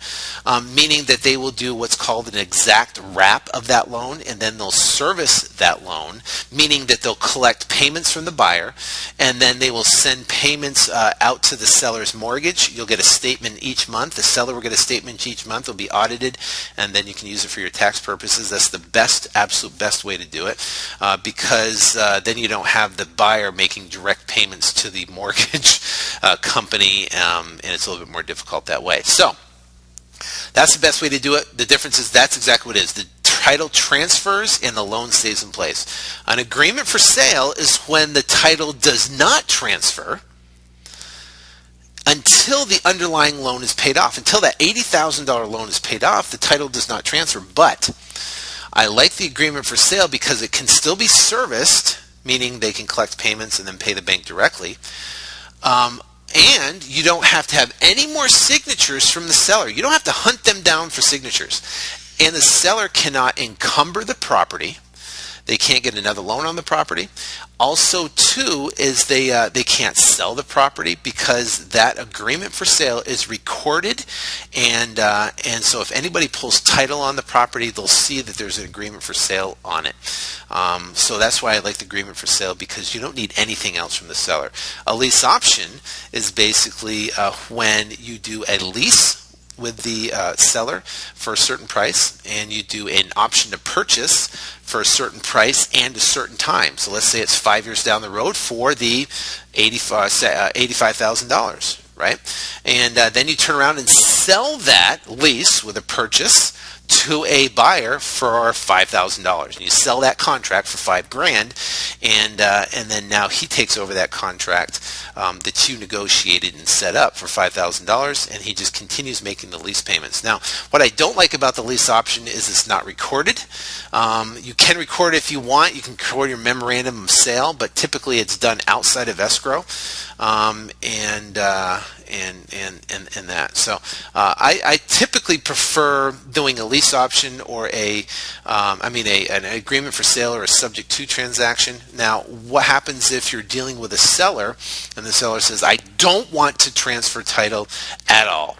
meaning that they will do what's called an exact wrap of that loan, and then they'll service that loan, meaning that they'll collect payments from the buyer, and then they will send payments out to the seller's mortgage. You'll get a statement each month. The seller will get a statement each month. It'll be audited, and then you can use it for your tax purposes. That's the best, absolute best way to do it, because then you don't have the buyer making direct payments to the mortgage company, and it's a little bit more difficult that way. So that's the best way to do it. The difference is that's exactly what it is. The title transfers and the loan stays in place. An agreement for sale is when the title does not transfer until the underlying loan is paid off. Until that $80,000 loan is paid off, the title does not transfer. But I like the agreement for sale because it can still be serviced, meaning they can collect payments and then pay the bank directly. And you don't have to have any more signatures from the seller. You don't have to hunt them down for signatures. And the seller cannot encumber the property. They can't get another loan on the property. Also, too, is they can't sell the property because that agreement for sale is recorded, and so if anybody pulls title on the property, they'll see that there's an agreement for sale on it. So that's why I like the agreement for sale, because you don't need anything else from the seller. A lease option is basically when you do a lease with the seller for a certain price, and you do an option to purchase for a certain price and a certain time. So let's say it's 5 years down the road for the $85,000, right? And then you turn around and sell that lease with a purchase to a buyer for $5,000. And you sell that contract for $5,000, and then now he takes over that contract that you negotiated and set up for $5,000, and he just continues making the lease payments. Now, what I don't like about the lease option is it's not recorded. You can record it if you want. You can record your memorandum of sale, but typically it's done outside of escrow, and that. So I typically prefer doing a lease option or an agreement for sale or a subject to transaction. Now, what happens if you're dealing with a seller and the seller says, I don't want to transfer title at all?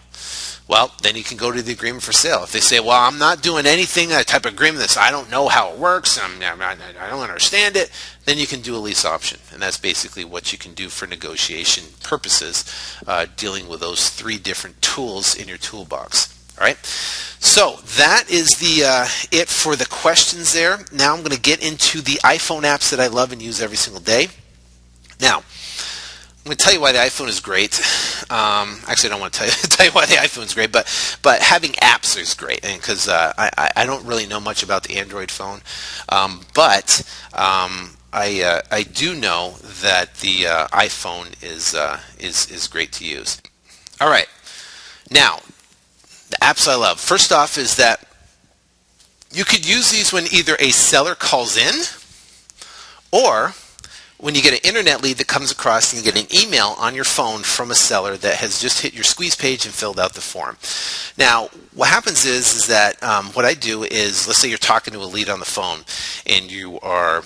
Well, then you can go to the agreement for sale. If they say, well, I'm not doing anything, that type of agreement, this, I don't know how it works, I don't understand it, then you can do a lease option. And that's basically what you can do for negotiation purposes, dealing with those three different tools in your toolbox. All right, so that is it for the questions there. Now I'm going to get into the iPhone apps that I love and use every single day. Now, I'm going to tell you why the iPhone is great. Actually, I don't want to tell you why the iPhone is great, but having apps is great, because I don't really know much about the Android phone, but I do know that the iPhone is great to use. All right, now the apps I love. First off is that you could use these when either a seller calls in or when you get an internet lead that comes across and you get an email on your phone from a seller that has just hit your squeeze page and filled out the form. Now, what happens is that what I do is, let's say you're talking to a lead on the phone and you're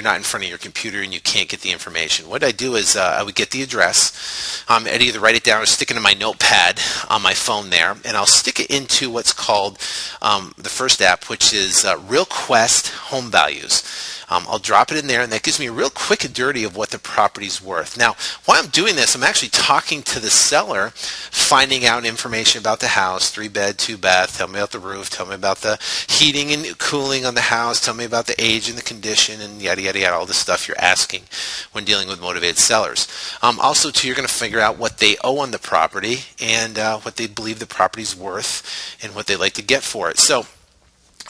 not in front of your computer and you can't get the information. What I do is I would get the address. I'd either write it down or stick it in my notepad on my phone there, and I'll stick it into what's called the first app, which is RealQuest Home Values. I'll drop it in there, and that gives me a real quick and dirty of what the property's worth. Now, while I'm doing this, I'm actually talking to the seller, finding out information about the house, 3-bed, 2-bath, tell me about the roof, tell me about the heating and cooling on the house, tell me about the age and the condition, and yada, yada, yada, all the stuff you're asking when dealing with motivated sellers. Also, too, you're going to figure out what they owe on the property and what they believe the property's worth and what they'd like to get for it. So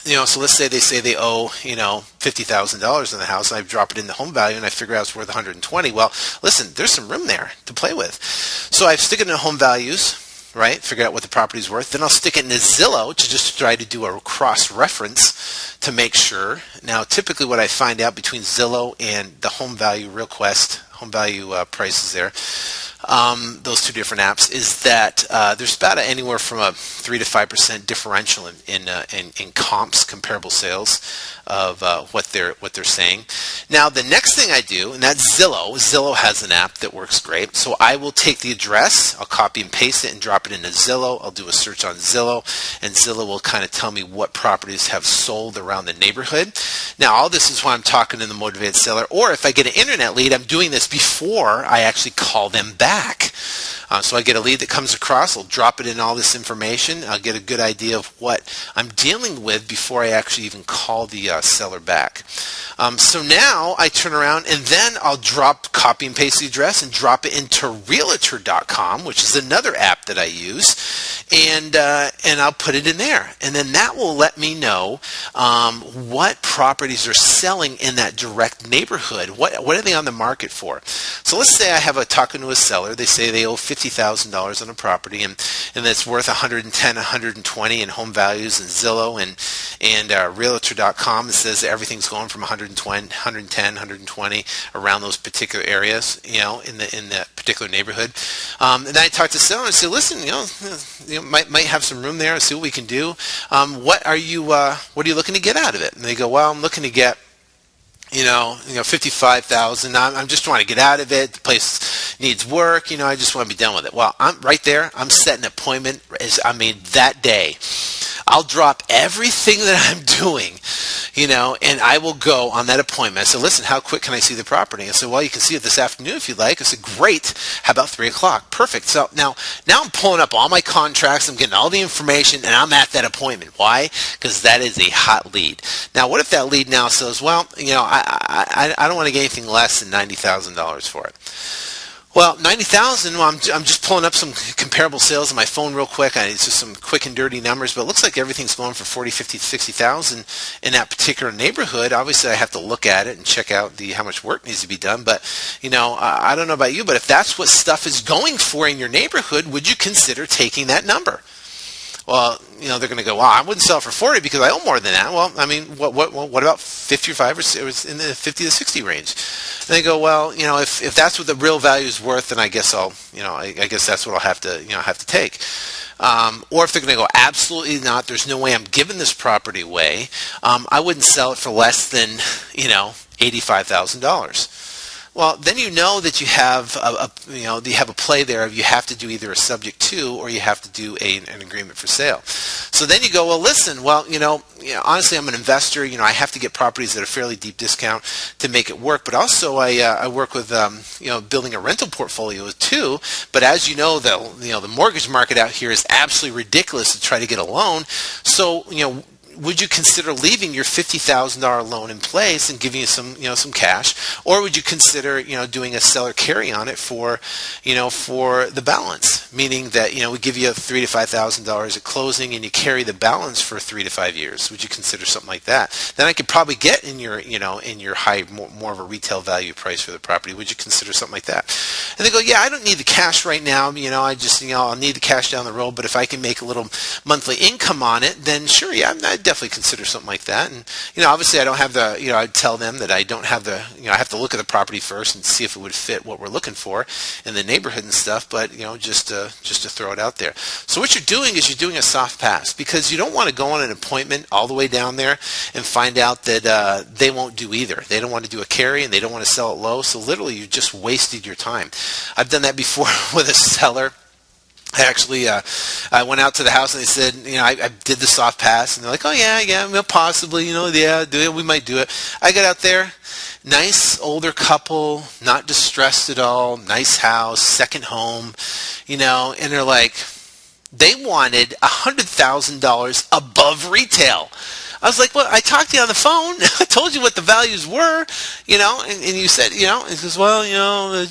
let's say they owe, $50,000 in the house, and I drop it in the home value and I figure out it's worth 120. Well, listen, there's some room there to play with. So I stick it in home values, right? Figure out what the property's worth. Then I'll stick it into Zillow to just try to do a cross-reference to make sure. Now, typically what I find out between Zillow and the home value RealQuest, home value prices there, those two different apps, is that there's about anywhere from a 3 to 5% differential in comps, comparable sales of what they're saying. Now, the next thing I do, and that's Zillow. Zillow has an app that works great. So I will take the address, I'll copy and paste it and drop it into Zillow. I'll do a search on Zillow, and Zillow will kind of tell me what properties have sold around the neighborhood. Now, all this is why I'm talking to the motivated seller, or if I get an internet lead, I'm doing this before I actually call them back. So I get a lead that comes across, I'll drop it in all this information, I'll get a good idea of what I'm dealing with before I actually even call the seller back. So now I turn around and then I'll copy and paste the address and drop it into realtor.com, which is another app that I use, and I'll put it in there. And then that will let me know what properties are selling in that direct neighborhood. What are they on the market for? So let's say I have talking to a seller. They say they owe $50,000 on a property, and that's worth 110, 120 in home values and Zillow and realtor.com. It says everything's going from 110, 120 around those particular areas, in the particular neighborhood. And then I talk to the seller and say, listen, might have some room there. See what we can do. What are you looking to get out of it? And they go, well, I'm looking to get 55,000. I'm just trying to get out of it. The place needs work. I just want to be done with it. Well, I'm right there. I'm setting an appointment. That day, I'll drop everything that I'm doing, and I will go on that appointment. I said, listen, how quick can I see the property? I said, well, you can see it this afternoon if you'd like. I said, great. How about 3 o'clock? Perfect. So now I'm pulling up all my contracts. I'm getting all the information, and I'm at that appointment. Why? Because that is a hot lead. Now, what if that lead now says, well, I don't want to get anything less than $90,000 for it. Well, $90,000, I'm just pulling up some comparable sales on my phone real quick. It's just some quick and dirty numbers, but it looks like everything's going for 40, 50, 60,000 in that particular neighborhood. Obviously, I have to look at it and check out how much work needs to be done, but, I don't know about you, but if that's what stuff is going for in your neighborhood, would you consider taking that number? Well, they're going to go, well, I wouldn't sell for 40 because I owe more than that. Well, what about 55 or in the 50 to 60 range? And they go, well, if that's what the real value is worth, then I guess I guess that's what I'll have to take. Or if they're going to go, absolutely not, there's no way I'm giving this property away. I wouldn't sell it for less than, $85,000. Well, then that you have a play there of you have to do either a subject to or you have to do an agreement for sale. So then you go, well, listen, honestly, I'm an investor. I have to get properties at a fairly deep discount to make it work. But also, I work with building a rental portfolio too. But as the mortgage market out here is absolutely ridiculous to try to get a loan. So would you consider leaving your $50,000 loan in place and giving you some cash, or would you consider doing a seller carry on it for the balance, meaning that we give you $3,000 to $5,000 at closing and you carry the balance for 3 to 5 years? Would you consider something like that? Then I could probably get in your high more of a retail value price for the property. Would you consider something like that? And they go, yeah, I don't need the cash right now. I just I'll need the cash down the road. But if I can make a little monthly income on it, then sure, yeah, I'd definitely consider something like that. And obviously I don't have the, I'd tell them that I don't have the, I have to look at the property first and see if it would fit what we're looking for in the neighborhood and stuff. But just to throw it out there. So what you're doing is you're doing a soft pass, because you don't want to go on an appointment all the way down there and find out that they won't do either. They don't want to do a carry and they don't want to sell it low. So literally you just wasted your time. I've done that before with a seller. I went out to the house and they said, I did the soft pass, and they're like, oh yeah, possibly, we might do it. I got out there, nice older couple, not distressed at all, nice house, second home, and they're like, they wanted $100,000 above retail. I was like, well, I talked to you on the phone. I told you what the values were, and you said, and he goes, well, I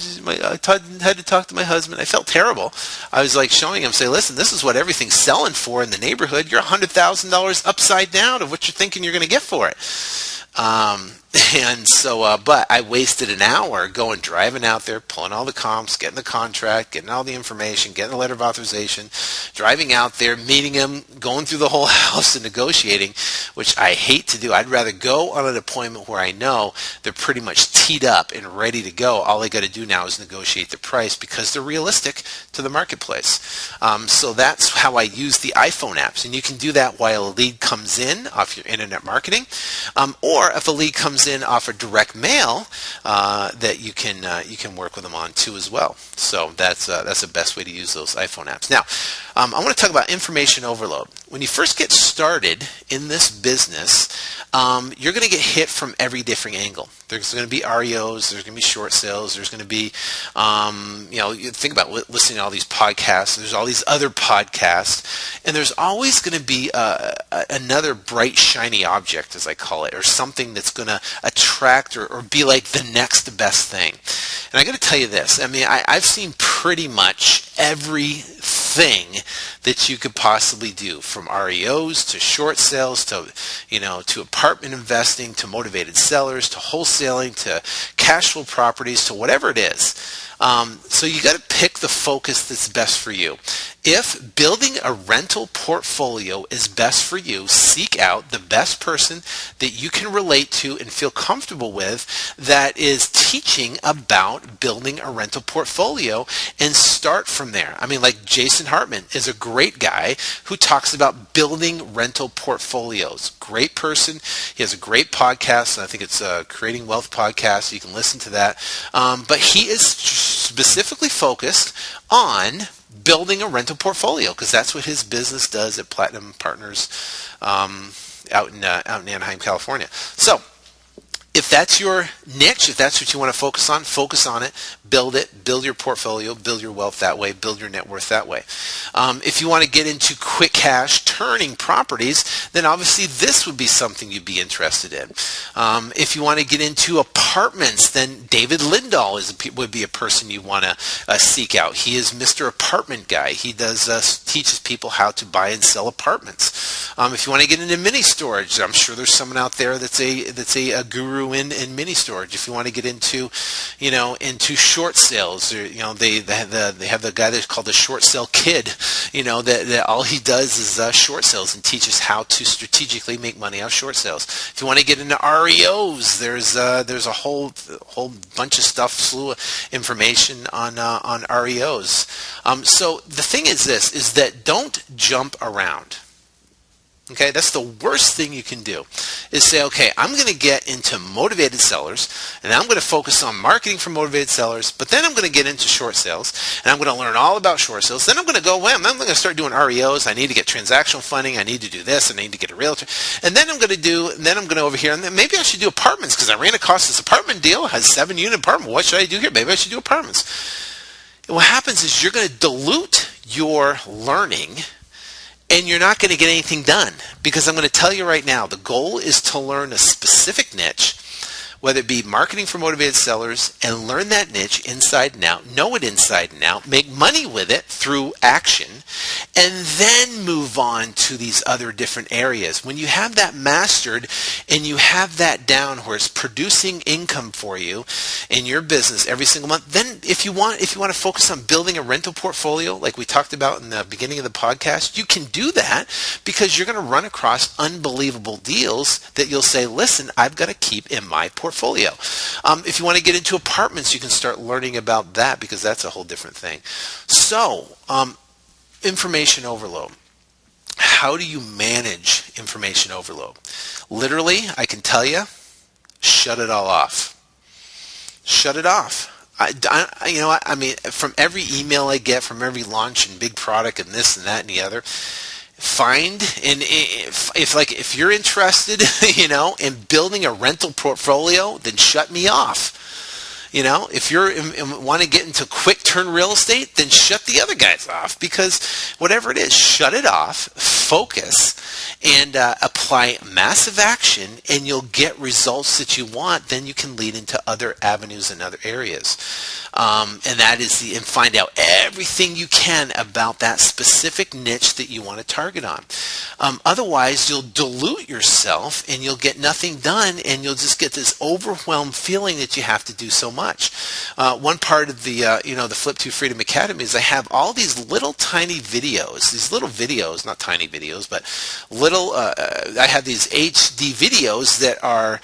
had to talk to my husband. I felt terrible. I was like showing him, say, listen, this is what everything's selling for in the neighborhood. You're $100,000 upside down of what you're thinking you're going to get for it. And so, but I wasted an hour driving out there, pulling all the comps, getting the contract, getting all the information, getting the letter of authorization, driving out there, meeting him, going through the whole house and negotiating, which I hate to do. I'd rather go on an appointment where I know they're pretty much teed up and ready to go. All they got to do now is negotiate the price because they're realistic to the marketplace. So that's how I use the iPhone apps. And you can do that while a lead comes in off your internet marketing, or if a lead comes in off a direct mail, that you can work with them on too as well. So that's the best way to use those iPhone apps. Now, I want to talk about information overload. When you first get started in this business, you're going to get hit from every different angle. There's going to be REOs, there's going to be short sales, there's going to be, you think about listening to all these podcasts, there's all these other podcasts, and there's always going to be another bright, shiny object, as I call it, or something that's going to attract or be like the next best thing. And I got to tell you this, I've seen pretty much everything that you could possibly do, from REOs to short sales to apartment investing to motivated sellers to wholesaling to cash flow properties to whatever it is. So you got to pick the focus that's best for you. If building a rental portfolio is best for you, seek out the best person that you can relate to and feel comfortable with that is teaching about building a rental portfolio, and start from there. Like Jason Hartman is a great guy who talks about building rental portfolios. Great person. He has a great podcast. I think it's a Creating Wealth podcast. You can listen to that. But he is specifically focused on building a rental portfolio, because that's what his business does at Platinum Partners out in Anaheim, California. So if that's your niche, if that's what you want to focus on it, build it, build your portfolio, build your wealth that way, build your net worth that way. If you want to get into quick cash turning properties, then obviously this would be something you'd be interested in. If you want to get into apartments, then David Lindahl would be a person you want to seek out. He is Mr. Apartment Guy. He does teaches people how to buy and sell apartments. If you want to get into mini storage, I'm sure there's someone out there that's a guru in mini storage. If you want to get into short sales, or they have the guy that's called the short sale kid, that all he does is short sales and teaches how to strategically make money off short sales. If you want to get into REOs, there's a whole bunch of stuff, slew of information on REOs. So the thing is this, is that don't jump around. Okay, that's the worst thing you can do, is say, okay, I'm going to get into motivated sellers, and I'm going to focus on marketing for motivated sellers, but then I'm going to get into short sales, and I'm going to learn all about short sales. Then I'm going to go, I'm going to start doing REOs. I need to get transactional funding. I need to do this. I need to get a realtor. And then I'm going to over here, and then maybe I should do apartments, because I ran across this apartment deal. It has 7-unit apartment. What should I do here? Maybe I should do apartments. And what happens is you're going to dilute your learning, and you're not going to get anything done, because I'm going to tell you right now, the goal is to learn a specific niche whether it be marketing for motivated sellers, and learn that niche inside and out, know it inside and out, make money with it through action, and then move on to these other different areas. When you have that mastered and you have that down where it's producing income for you in your business every single month, then if you want to focus on building a rental portfolio like we talked about in the beginning of the podcast, you can do that because you're going to run across unbelievable deals that you'll say, listen, I've got to keep in my portfolio. If you want to get into apartments, you can start learning about that because that's a whole different thing. So, information overload. How do you manage information overload? Literally, I can tell you, shut it all off. Shut it off. I mean, from every email I get, from every launch and big product and this and that and the other, find, and if you're interested, in building a rental portfolio, then shut me off. If you want to get into quick turn real estate, then shut the other guys off, because whatever it is, shut it off, focus, and apply massive action, and you'll get results that you want. Then you can lead into other avenues and other areas. And that is and find out everything you can about that specific niche that you want to target on. Otherwise, you'll dilute yourself and you'll get nothing done, and you'll just get this overwhelmed feeling that you have to do so much. One part of the the Flip to Freedom Academy is I have all these little tiny videos, not tiny videos, but little. I have these HD videos that are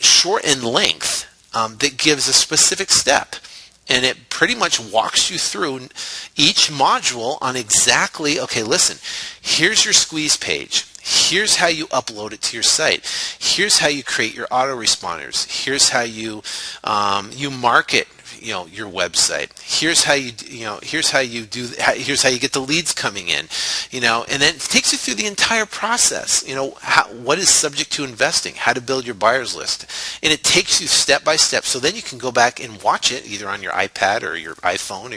short in length. That gives a specific step, and it pretty much walks you through each module on exactly, okay, listen, here's your squeeze page. Here's how you upload it to your site. Here's how you create your autoresponders. Here's how you market your website. Here's how you here's how you get the leads coming in, and then it takes you through the entire process. What is subject to investing, how to build your buyers list, and it takes you step by step. So then you can go back and watch it either on your iPad or your iPhone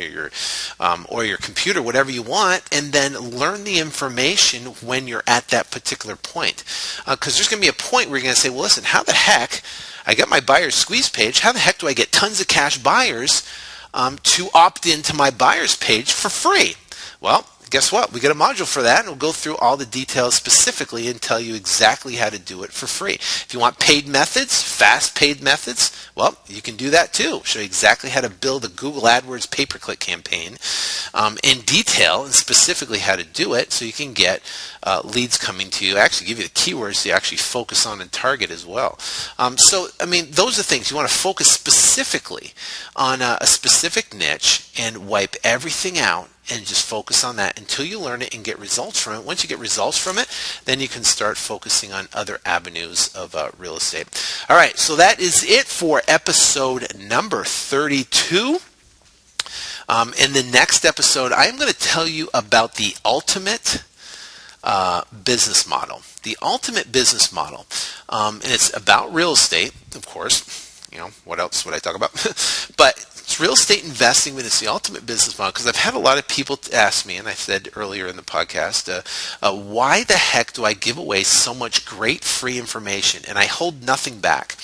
or your computer, whatever you want, and then learn the information when you're at that particular point. Because there's going to be a point where you're going to say, well, listen, how the heck? I got my buyer's squeeze page. How the heck do I get tons of cash buyers to opt into my buyer's page for free? Well, guess what? We got a module for that, and we'll go through all the details specifically and tell you exactly how to do it for free. If you want paid methods, fast paid methods, well, you can do that too. Show you exactly how to build a Google AdWords pay-per-click campaign in detail, and specifically how to do it so you can get leads coming to you. Actually give you the keywords to actually focus on and target as well. Those are things. You want to focus specifically on a specific niche and wipe everything out and just focus on that until you learn it and get results from it. Once you get results from it, then you can start focusing on other avenues of real estate. All right, so that is it for episode number 32. In the next episode, I'm going to tell you about the ultimate business model. The ultimate business model. And it's about real estate, of course. What else would I talk about? But it's real estate investing, but it's the ultimate business model, because I've had a lot of people ask me, and I said earlier in the podcast, why the heck do I give away so much great free information and I hold nothing back?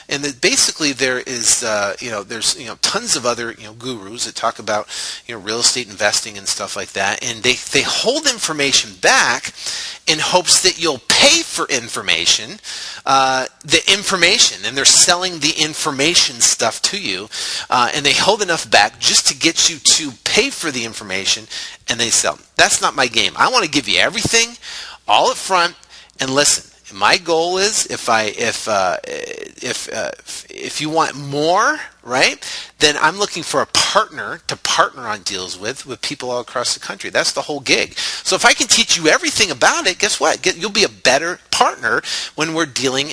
And that basically there is, there's tons of other gurus that talk about real estate investing and stuff like that, and they hold information back in hopes that you'll pay for information, and they're selling the information stuff to you, and they hold enough back just to get you to pay for the information, and they sell. That's not my game. I want to give you everything all up front, and listen. My goal is if you want more, right, then I'm looking for a partner to partner on deals with people all across the country. That's the whole gig. So if I can teach you everything about it, guess what? You'll be a better partner when we're dealing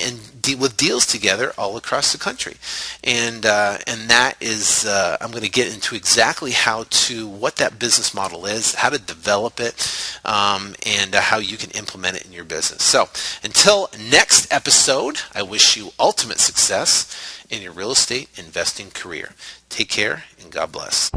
with deals together all across the country. And that is, I'm going to get into exactly what that business model is, how to develop it, and how you can implement it in your business. So until next episode, I wish you ultimate success in your real estate investing career. Take care and God bless.